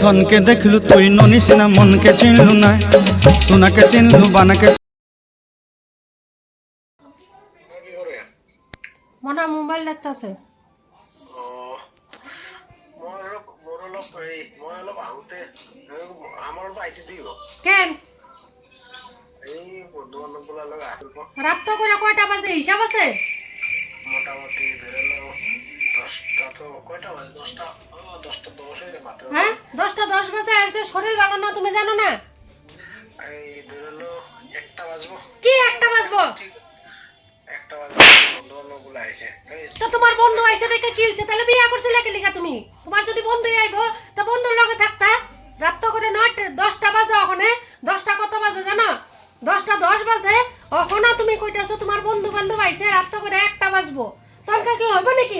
ধনকে দেখলু তুই ননিস না মনকে চিনলু না সোনাকে চিনলু বানাকে মনা মোবাইল দেখতেছে কেন রাত তো করে কয়টা বাজে হিসাব আছে মোটামুটি ধরে নাও 10টা তো কয়টা বাজে 10টা 10:10 হইলে মাত্র হ্যাঁ 10:10 বাজে আসছে শরীর ভালো না তুমি জানো না এই ধরে নাও 1টা বাজবো কি একটা বাজবো একটা বাজবো বন্ধু-বান্ধবগুলো আইছে তো তোমার বন্ধু আইছে দেখে কি হইছে তাহলে বিয়া করছিলে কি লিখা তুমি তোমার যদি বন্ধুই আইবো তা বন্ধুর লগে থাকতা রাত তো করে 10টা বাজে ওখানে 10টা কত বাজে জানো 10:10 বাজে ওখানে তুমি কইতাছো তোমার বন্ধু বান্ধব আইছে রাত তো করে 1টা বাজবো তখন কি হইব নাকি